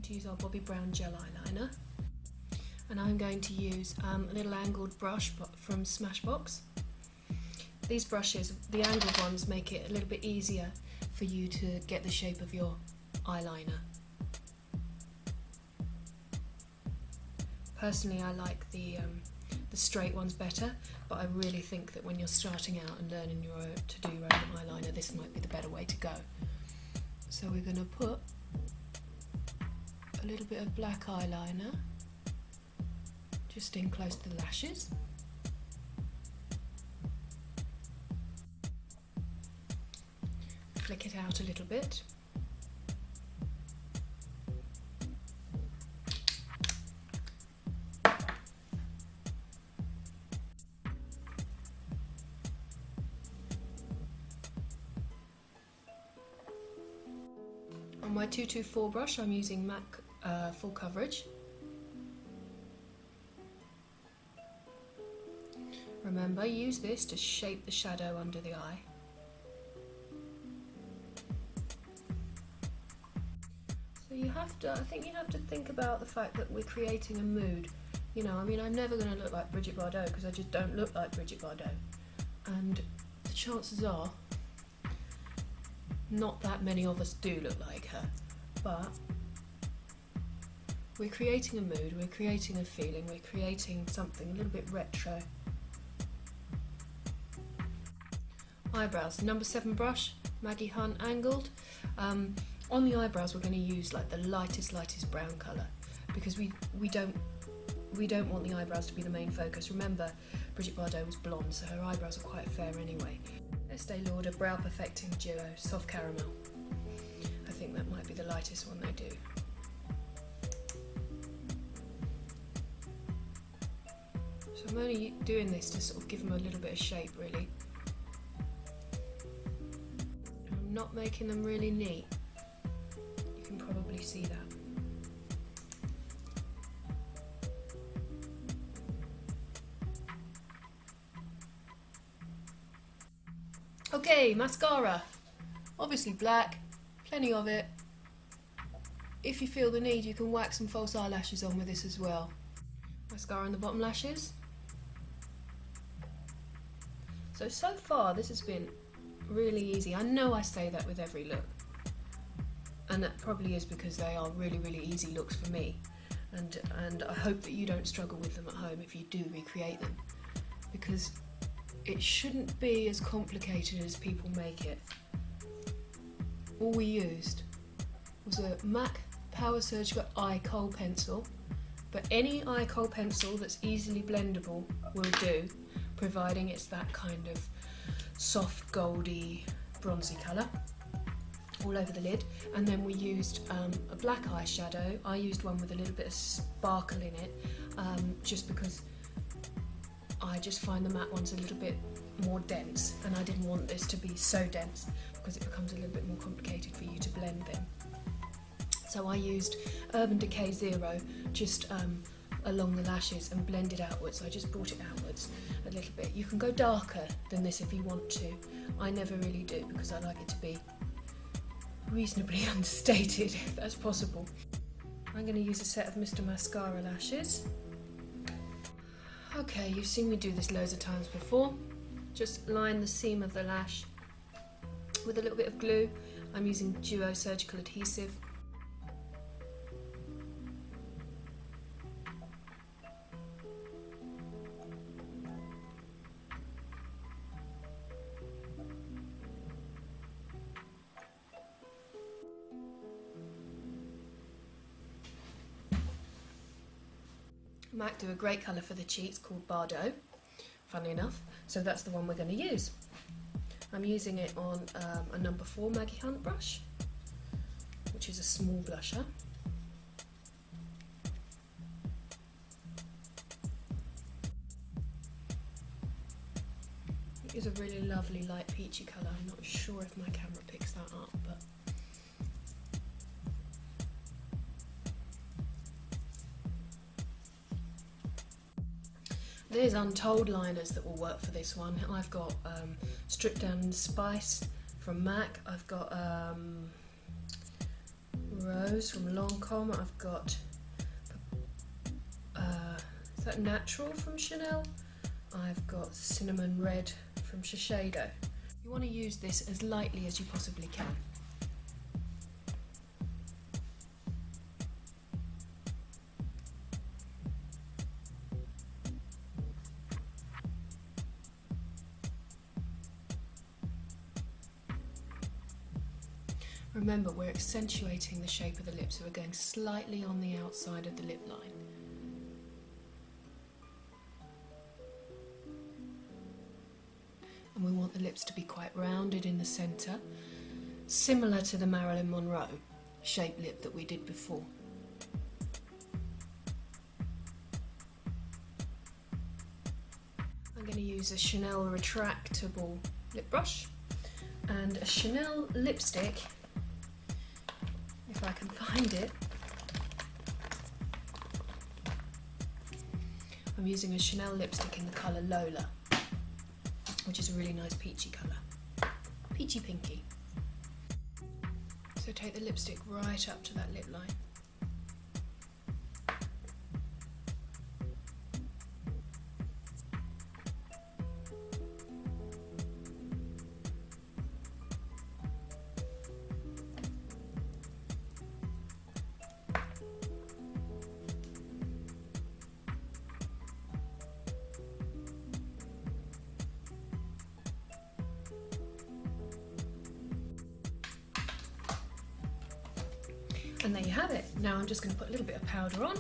to use our Bobbi Brown gel eyeliner, and I'm going to use a little angled brush from Smashbox. These brushes, the angled ones, make it a little bit easier for you to get the shape of your eyeliner. Personally, I like the straight ones better, but I really think that when you're starting out and learning to do your own eyeliner, this might be the better way to go. So we're going to put a little bit of black eyeliner just in close to the lashes. Flick it out a little bit. On my 224 brush, I'm using MAC Full Coverage. Remember, use this to shape the shadow under the eye. So I think you have to think about the fact that we're creating a mood. You know, I mean, I'm never going to look like Brigitte Bardot because I just don't look like Brigitte Bardot. And the chances are, not that many of us do look like her, but we're creating a mood, we're creating a feeling, we're creating something a little bit retro. Eyebrows, number 7 brush, Maggie Hunt angled. On the eyebrows we're going to use like the lightest brown colour, because we don't want the eyebrows to be the main focus. Remember, Brigitte Bardot was blonde, so her eyebrows are quite fair anyway. Estee Lauder Brow Perfecting Duo Soft Caramel. I think that might be the lightest one they do. So I'm only doing this to sort of give them a little bit of shape, really. I'm not making them really neat. You can probably see that. Okay, mascara. Obviously black, plenty of it. If you feel the need, you can whack some false eyelashes on with this as well. Mascara on the bottom lashes. So far this has been really easy. I know I say that with every look, and that probably is because they are really easy looks for me, and I hope that you don't struggle with them at home if you do recreate them, because it shouldn't be as complicated as people make it. All we used was a MAC Power Surgical Eye Kohl pencil, but any eye kohl pencil that's easily blendable will do, providing it's that kind of soft goldy bronzy colour all over the lid. And then we used a black eyeshadow. I used one with a little bit of sparkle in it, just because I just find the matte ones a little bit more dense, and I didn't want this to be so dense because it becomes a little bit more complicated for you to blend them. So I used Urban Decay Zero just along the lashes and blended outwards. So I just brought it outwards a little bit. You can go darker than this if you want to. I never really do because I like it to be reasonably understated if that's possible. I'm going to use a set of Mr. Mascara lashes. Okay, you've seen me do this loads of times before. Just line the seam of the lash with a little bit of glue. I'm using Duo Surgical Adhesive. MAC do a great colour for the cheeks called Bardot, funnily enough, so that's the one we're going to use. I'm using it on a number 4 Maggie Hunt brush, which is a small blusher. It is a really lovely light peachy colour. I'm not sure if my camera picks that up, but there's untold liners that will work for this one. I've got Stripped Down Spice from MAC. I've got Rose from Lancome. I've got is that Natural from Chanel? I've got Cinnamon Red from Shiseido. You want to use this as lightly as you possibly can. Remember, we're accentuating the shape of the lips, so we're going slightly on the outside of the lip line. And we want the lips to be quite rounded in the centre, similar to the Marilyn Monroe shaped lip that we did before. I'm going to use a Chanel retractable lip brush and a Chanel lipstick, if I can find it. I'm using a Chanel lipstick in the colour Lola, which is a really nice peachy colour, peachy pinky. So take the lipstick right up to that lip line. And there you have it. Now I'm just going to put a little bit of powder on.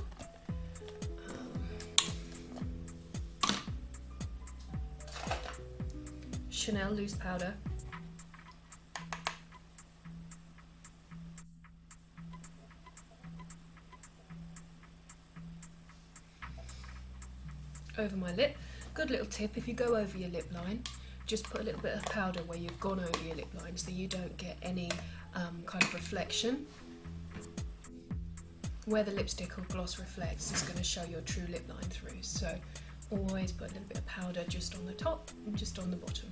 Chanel loose powder. Over my lip. Good little tip, if you go over your lip line, just put a little bit of powder where you've gone over your lip line so you don't get any kind of reflection. Where the lipstick or gloss reflects is going to show your true lip line through, so always put a little bit of powder just on the top and just on the bottom.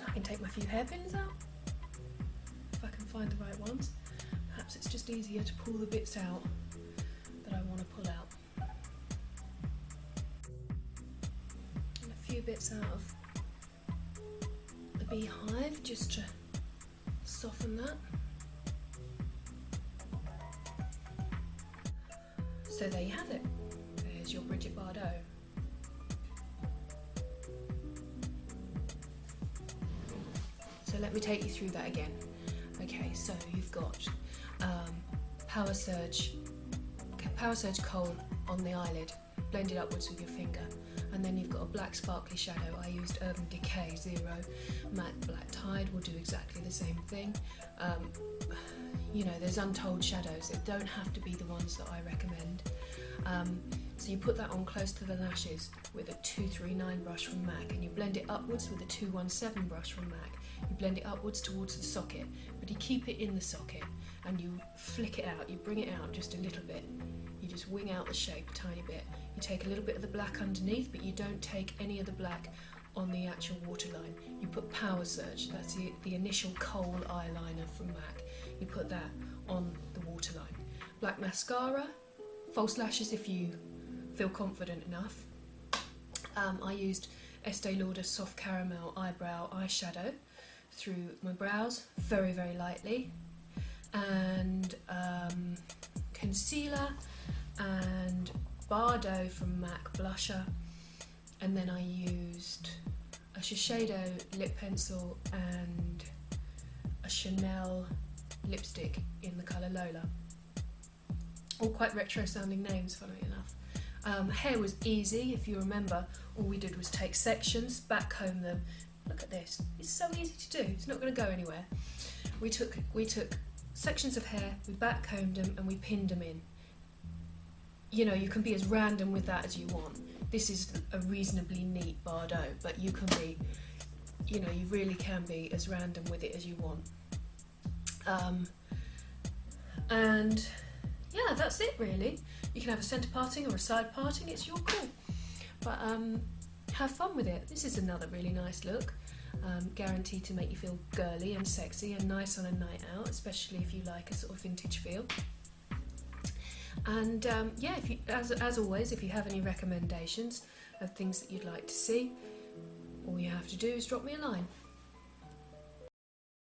I can take my few hairpins out, if I can find the right ones. Perhaps it's just easier to pull the bits out that I want to pull out. And a few bits out of the beehive just to soften that. So there you have it. There's your Brigitte Bardot. So let me take you through that again. Okay, so you've got Power Surge Kohl on the eyelid, blend it upwards with your finger, and then you've got a black sparkly shadow. I used Urban Decay 0. MAC Black Tide will do exactly the same thing. You know, there's untold shadows. They don't have to be the ones that I recommend. So you put that on close to the lashes with a 239 brush from MAC, and you blend it upwards with a 217 brush from MAC. You blend it upwards towards the socket, but you keep it in the socket and you flick it out. You bring it out just a little bit. You just wing out the shape a tiny bit. You take a little bit of the black underneath, but you don't take any of the black on the actual waterline. You put Power Surge, that's the initial Kohl eyeliner from MAC. You put that on the waterline. Black mascara, false lashes if you feel confident enough. I used Estee Lauder Soft Caramel Eyebrow Eyeshadow through my brows, very, very lightly. And concealer and Bardot from MAC blusher. And then I used a Shiseido lip pencil and a Chanel lipstick in the colour Lola. All quite retro sounding names, funnily enough. Hair was easy. If you remember, all we did was take sections, back comb them. Look at this, it's so easy to do, it's not going to go anywhere. We took sections of hair, we back combed them and we pinned them in. You know, you can be as random with that as you want. This is a reasonably neat Bardot, but you can be, you know, you really can be as random with it as you want. And yeah, that's it really. You can have a centre parting or a side parting, it's your call. But have fun with it. This is another really nice look, guaranteed to make you feel girly and sexy and nice on a night out, especially if you like a sort of vintage feel. And yeah, if you, as always, if you have any recommendations of things that you'd like to see, all you have to do is drop me a line.